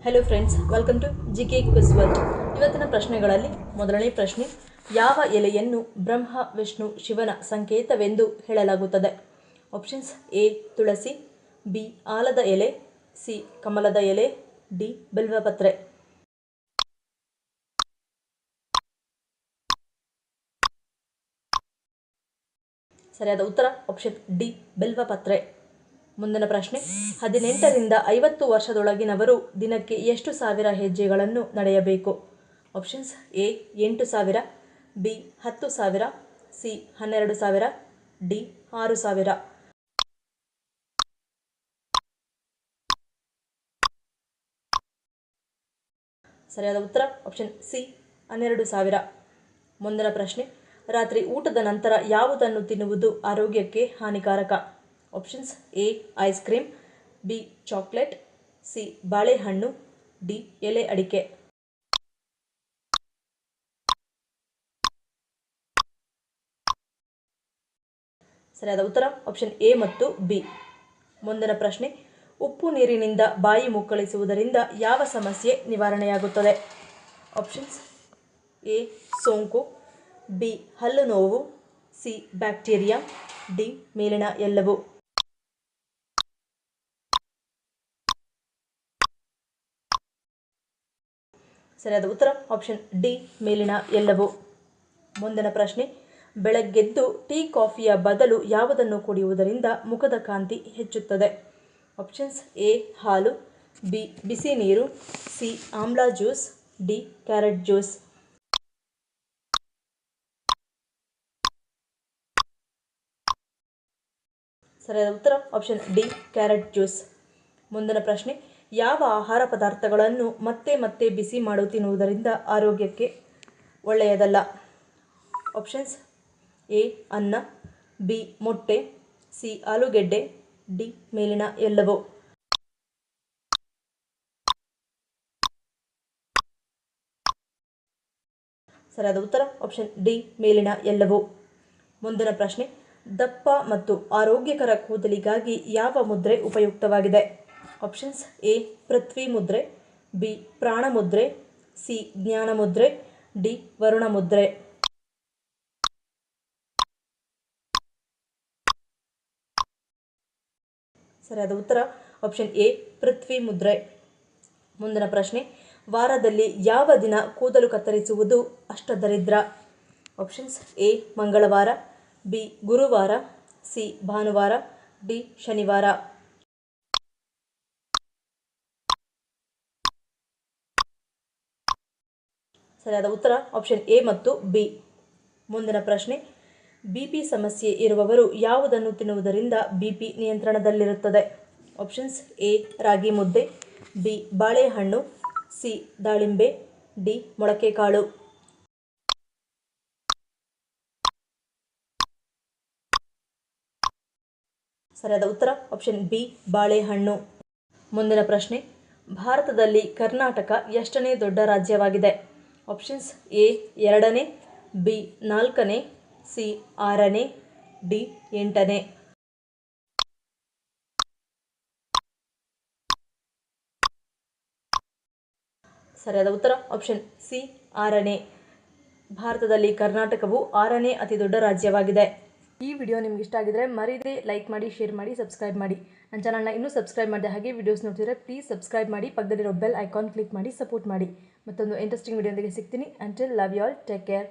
Hello friends, welcome to GK quiz world. ಇವತ್ತಿನ ಪ್ರಶ್ನೆಗಳಲ್ಲಿ ಮೊದಲನೇ ಪ್ರಶ್ನೆ, ಯಾವ ಎಲೆಯನ್ನು ಬ್ರಹ್ಮ ವಿಷ್ಣು ಶಿವನ ಸಂಕೇತವೆಂದು ಹೇಳಲಾಗುತ್ತದೆ? ಆಪ್ಷನ್ಸ್: ಎ ತುಳಸಿ, ಬಿ ಆಲದ ಎಲೆ, ಸಿ ಕಮಲದ ಎಲೆ, ಡಿ ಬಿಲ್ವಪತ್ರೆ. ಸರಿಯಾದ ಉತ್ತರ ಆಪ್ಷನ್ ಡಿ ಬಿಲ್ವಪತ್ರೆ. ಮುಂದಿನ ಪ್ರಶ್ನೆ, 18ರಿಂದ 50 ವರ್ಷದೊಳಗಿನವರು ದಿನಕ್ಕೆ ಎಷ್ಟು ಸಾವಿರ ಹೆಜ್ಜೆಗಳನ್ನು ನಡೆಯಬೇಕು? Options: A 8,000, B 10,000, C 12,000, D 6,000. ಸರಿಯಾದ ಉತ್ತರ ಆಪ್ಷನ್ ಸಿ 12,000. ಮುಂದಿನ ಪ್ರಶ್ನೆ, ರಾತ್ರಿ ಊಟದ ನಂತರ ಯಾವುದನ್ನು ತಿನ್ನುವುದು ಆರೋಗ್ಯಕ್ಕೆ ಹಾನಿಕಾರಕ? Options: A ice cream, B chocolate, C ಬಾಳೆಹಣ್ಣು, ಡಿ ಎಲೆ ಅಡಿಕೆ. ಸರಿಯಾದ ಉತ್ತರ ಆಪ್ಷನ್ ಎ ಮತ್ತು ಬಿ. ಮುಂದಿನ ಪ್ರಶ್ನೆ, ಉಪ್ಪು ನೀರಿನಿಂದ ಬಾಯಿ ಮುಕ್ಕಳಿಸುವುದರಿಂದ ಯಾವ ಸಮಸ್ಯೆ ನಿವಾರಣೆಯಾಗುತ್ತದೆ? ಆಪ್ಷನ್ಸ್: ಎ ಸೋಂಕು, ಬಿ ಹಲ್ಲು ನೋವು, ಸಿ ಬ್ಯಾಕ್ಟೀರಿಯಾ, ಡಿ ಮೇಲಿನ ಎಲ್ಲವೂ. ಸರಿಯಾದ ಉತ್ತರ ಆಪ್ಷನ್ ಡಿ ಮೇಲಿನ ಎಲ್ಲವೂ. ಮುಂದಿನ ಪ್ರಶ್ನೆ, ಬೆಳಗ್ಗೆದ್ದು ಟೀ ಕಾಫಿಯ ಬದಲು ಯಾವುದನ್ನು ಕುಡಿಯುವುದರಿಂದ ಮುಖದ ಕಾಂತಿ ಹೆಚ್ಚುತ್ತದೆ? ಆಪ್ಷನ್ಸ್: ಎ ಹಾಲು, ಬಿ ಬಿಸಿ ನೀರು, ಸಿ ಆಮ್ಲ ಜ್ಯೂಸ್, ಡಿ ಕ್ಯಾರೆಟ್ ಜ್ಯೂಸ್. ಸರಿಯಾದ ಉತ್ತರ ಆಪ್ಷನ್ ಡಿ ಕ್ಯಾರೆಟ್ ಜ್ಯೂಸ್. ಮುಂದಿನ ಪ್ರಶ್ನೆ, ಯಾವ ಆಹಾರ ಪದಾರ್ಥಗಳನ್ನು ಮತ್ತೆ ಮತ್ತೆ ಬಿಸಿ ಮಾಡು ತಿನ್ನುವುದರಿಂದ ಆರೋಗ್ಯಕ್ಕೆ ಒಳ್ಳೆಯದಲ್ಲ? ಆಪ್ಷನ್ಸ್: ಎ ಅನ್ನ, ಬಿ ಮೊಟ್ಟೆ, ಸಿ ಆಲೂಗೆಡ್ಡೆ, ಡಿ ಮೇಲಿನ ಎಲ್ಲವೂ. ಸರಿಯಾದ ಉತ್ತರ ಆಪ್ಷನ್ ಡಿ ಮೇಲಿನ ಎಲ್ಲವೂ. ಮುಂದಿನ ಪ್ರಶ್ನೆ, ದಪ್ಪ ಮತ್ತು ಆರೋಗ್ಯಕರ ಕೂದಲಿಗಾಗಿ ಯಾವ ಮುದ್ರೆ ಉಪಯುಕ್ತವಾಗಿದೆ? ಆಪ್ಷನ್ಸ್: ಎ ಪೃಥ್ವಿ ಮುದ್ರೆ, ಬಿ ಪ್ರಾಣ ಮುದ್ರೆ, ಸಿ ಜ್ಞಾನ ಮುದ್ರೆ, ಡಿ ವರುಣ ಮುದ್ರೆ. ಸರಿಯಾದ ಉತ್ತರ ಆಪ್ಷನ್ ಎ ಪೃಥ್ವಿ ಮುದ್ರೆ. ಮುಂದಿನ ಪ್ರಶ್ನೆ, ವಾರದಲ್ಲಿ ಯಾವ ದಿನ ಕೂದಲು ಕತ್ತರಿಸುವುದು ಅಷ್ಟದರಿದ್ರ? ಆಪ್ಷನ್ಸ್: ಎ ಮಂಗಳವಾರ, ಬಿ ಗುರುವಾರ, ಸಿ ಭಾನುವಾರ, ಡಿ ಶನಿವಾರ. ಸರಿಯಾದ ಉತ್ತರ ಆಪ್ಷನ್ ಎ ಮತ್ತು ಬಿ. ಮುಂದಿನ ಪ್ರಶ್ನೆ, ಬಿಪಿ ಸಮಸ್ಯೆ ಇರುವವರು ಯಾವುದನ್ನು ತಿನ್ನುವುದರಿಂದ ಬಿಪಿ ನಿಯಂತ್ರಣದಲ್ಲಿರುತ್ತದೆ? ಆಪ್ಷನ್ಸ್: ಎ ರಾಗಿ ಮುದ್ದೆ, ಬಿ ಬಾಳೆಹಣ್ಣು, ಸಿ ದಾಳಿಂಬೆ, ಡಿ ಮೊಳಕೆ ಕಾಳು. ಸರಿಯಾದ ಉತ್ತರ ಆಪ್ಷನ್ ಬಿ ಬಾಳೆಹಣ್ಣು. ಮುಂದಿನ ಪ್ರಶ್ನೆ, ಭಾರತದಲ್ಲಿ ಕರ್ನಾಟಕ ಎಷ್ಟನೇ ದೊಡ್ಡ ರಾಜ್ಯವಾಗಿದೆ? ಆಪ್ಷನ್ಸ್: ಎ 2ನೇ, ಬಿ 4ನೇ, ಸಿ 6ನೇ, ಡಿ 8ನೇ. ಸರಿಯಾದ ಉತ್ತರ ಆಪ್ಷನ್ ಸಿ 6ನೇ. ಭಾರತದಲ್ಲಿ ಕರ್ನಾಟಕವು 6ನೇ ಅತಿ ದೊಡ್ಡ ರಾಜ್ಯವಾಗಿದೆ. ಈ ವಿಡಿಯೋ ನಿಮ್ಗೆ ಇಷ್ಟ ಆಗಿದ್ರೆ ಮರೀದೆ ಲೈಕ್ ಮಾಡಿ, ಶೇರ್ ಮಾಡಿ, ಸಬ್ಸ್ಕ್ರೈಬ್ ಮಾಡಿ. ನನ್ನ ಚಾನಲ್ನ ಇನ್ನೂ ಸಬ್ಸ್ಕ್ರೈಬ್ ಮಾಡಿದೆ ಹಾಗೆ ವಿಡಿಯೋಸ್ ನೋಡ್ತಿದ್ರೆ ಪ್ಲೀಸ್ ಸಬ್ಸ್ಕ್ರೈಬ್ ಮಾಡಿ, ಪಕ್ಕದಲ್ಲಿರೋ ಬೆಲ್ ಐಕಾನ್ ಕ್ಲಿಕ್ ಮಾಡಿ ಸಪೋರ್ಟ್ ಮಾಡಿ. ಮತ್ತೊಂದು ಇಂಟ್ರೆಸ್ಟಿಂಗ್ ವಿಡಿಯೋದೊಂದಿಗೆ ಸಿಗ್ತೀನಿ. Until love you all, take care.